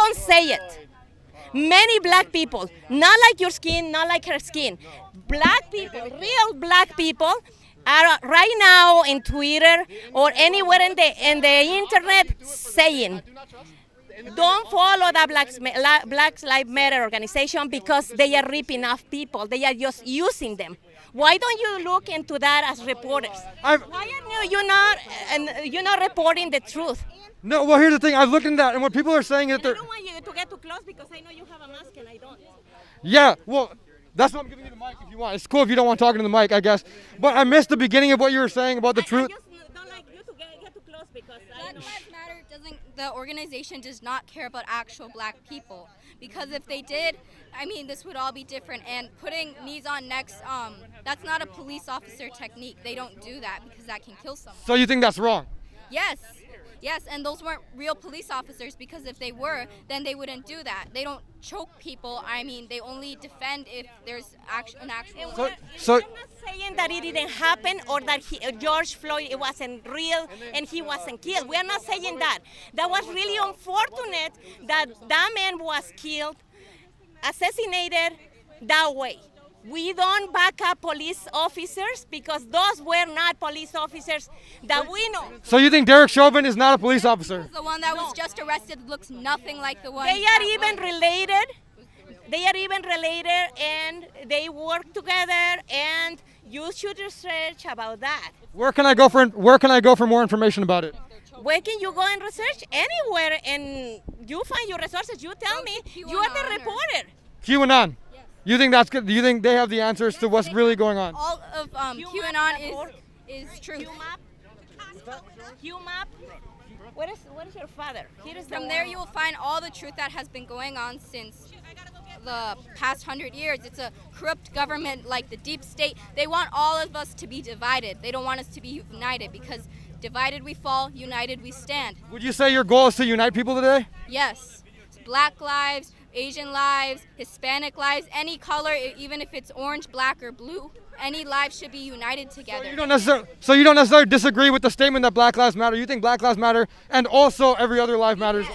don't say it. Many black people, not like your skin, not like her skin. Black people, real black people, are right now in Twitter or anywhere in the internet saying, don't follow the Black Lives Matter organization because they are ripping off people. They are just using them. Why don't you look into that as reporters? Why are you not reporting the truth? No, well, here's the thing. I've looked into that, and what people are saying is that I they're... don't want you to get too close because I know you have a mask and I don't. Yeah, well, that's why I'm giving you the mic if you want. It's cool if you don't want talking to the mic, I guess. But I missed the beginning of what you were saying about the truth. I just don't like you to get too close because Black Lives Matter the organization does not care about actual black people. Because if they did, I mean, this would all be different. And putting knees on necks, that's not a police officer technique. They don't do that because that can kill someone. So you think that's wrong? Yes, and those weren't real police officers because if they were, then they wouldn't do that. They don't choke people. I mean, they only defend if there's an actual... So I'm not saying that it didn't happen or that George Floyd it wasn't real and he wasn't killed. We are not saying that. That was really unfortunate that that man was killed, assassinated that way. We don't back up police officers because those were not police officers that we know. So you think Derek Chauvin is not a police officer? The one that was just arrested looks nothing like the one... They are even related. They are even related and they work together and you should research about that. Where can I go for more information about it? Where can you go and research? Anywhere and you find your resources. You tell me. You are the reporter. QAnon. You think that's good? Do you think they have the answers to what's really going on? All of QAnon is truth. QMAP. What is your father? From there you will find all the truth that has been going on since the past 100 years. It's a corrupt government like the deep state. They want all of us to be divided. They don't want us to be united because divided we fall, united we stand. Would you say your goal is to unite people today? Yes. It's Black lives, Asian lives, Hispanic lives, any color, even if it's orange, black, or blue, any lives should be united together. So you don't necessarily disagree with the statement that Black Lives Matter. You think Black Lives Matter and also every other life matters.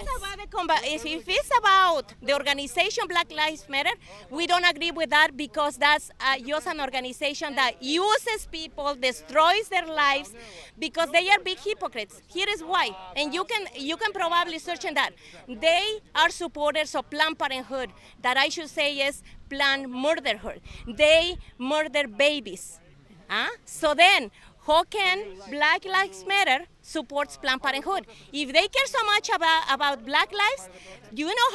If it's about the organization Black Lives Matter, we don't agree with that because that's just an organization that uses people, destroys their lives because they are big hypocrites. Here is why, and you can probably search on that. They are supporters of Planned Parenthood, that I should say is Planned Murderhood. They murder babies. So then, how can Black Lives Matter supports Planned Parenthood? If they care so much about Black lives, do you know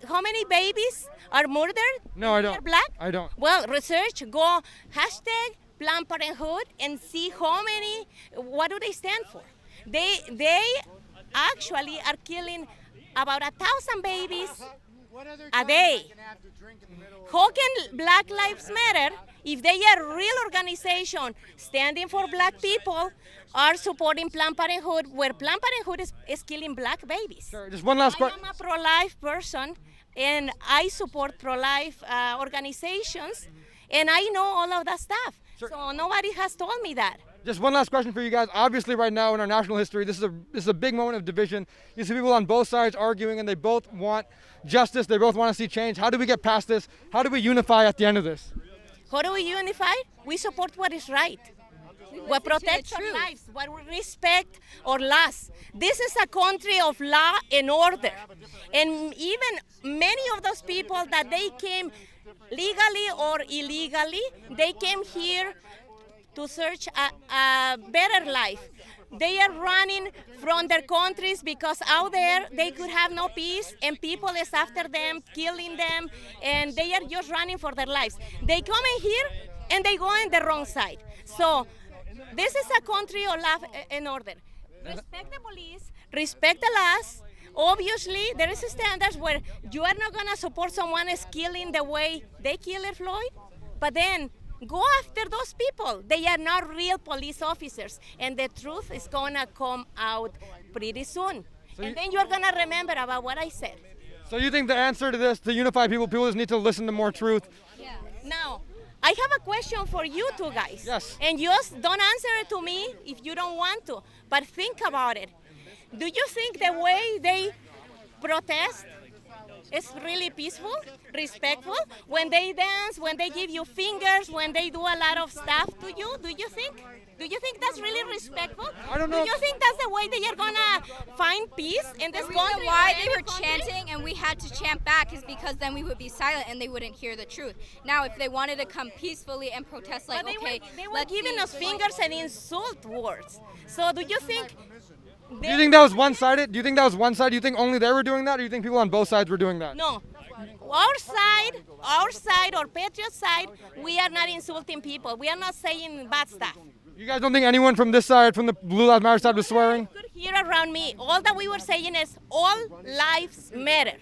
how many babies are murdered? No, I don't. They're Black? I don't. Well, research, go hashtag Planned Parenthood and see what do they stand for. They actually are killing about 1,000 babies a day. How can Black Lives Matter, if they are a real organization standing for black people, are supporting Planned Parenthood, where Planned Parenthood is killing black babies? Sure, just one last question. I'm a pro-life person, and I support pro-life organizations, and I know all of that stuff. Sure. So nobody has told me that. Just one last question for you guys. Obviously, right now in our national history, this is a big moment of division. You see people on both sides arguing, and they both want justice. They both want to see change. How do we get past this? How do we unify at the end of this? How do we unify? We support what is right. What protects our lives, what we respect our laws. This is a country of law and order. And even many of those people that they came legally or illegally, they came here to search a better life. They are running from their countries because out there they could have no peace and people is after them, killing them, and they are just running for their lives. They come in here and they go on the wrong side. So this is a country of law and order. Respect the police, respect the laws. Obviously, there is standards where you are not going to support someone is killing the way they killed Floyd, but then go after those people. They are not real police officers, and the truth is going to come out pretty soon. And then you're going to remember about what I said. So you think the answer to this, to unify people just need to listen to more truth? Yeah. Now, I have a question for you two guys. Yes. And just don't answer it to me if you don't want to, but think about it. Do you think the way they protest It's really peaceful, respectful. When they dance, when they give you fingers, when they do a lot of stuff to you, do you think that's really respectful? I don't know. Do you think that's the way they are gonna find peace in this The country? reason why or they any were country? chanting and we had to chant back is because then we would be silent and they wouldn't hear the truth. Now, if they wanted to come peacefully and protest, like, But okay, they were let's giving be- us fingers and insult words. So do you think? Do you think that was one-sided? Do you think that was one-sided? Do you think only they were doing that, or do you think people on both sides were doing that? No. Our side, or Patriot side, we are not insulting people. We are not saying bad stuff. You guys don't think anyone from this side, from the Blue Lives Matter side, was swearing? You could hear around me. All that we were saying is all lives matter.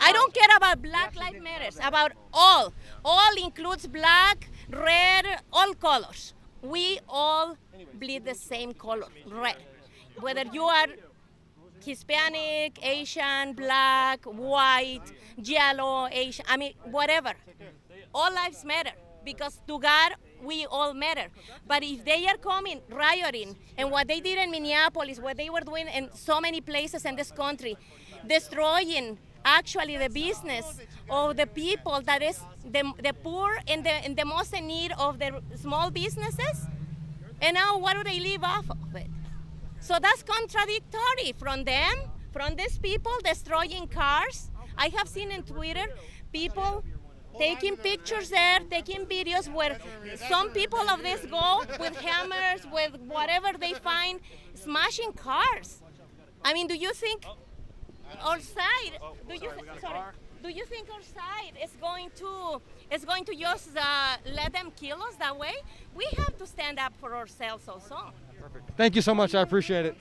I don't care about Black Lives Matters, about all. All includes black, red, all colors. We all bleed the same color, red. Whether you are Hispanic, Asian, black, white, yellow, Asian, I mean, whatever. All lives matter because to God, we all matter. But if they are coming, rioting, and what they did in Minneapolis, what they were doing in so many places in this country, destroying actually the business of the people that is the poor and the most in need of the small businesses, and now what do they live off of it? So that's contradictory from them, from these people destroying cars. I have seen in Twitter people taking pictures there, taking videos where some people of this go with hammers, with whatever they find, smashing cars. I mean, do you think our side? Do you think our side is going to just let them kill us that way? We have to stand up for ourselves also. Thank you so much. I appreciate it.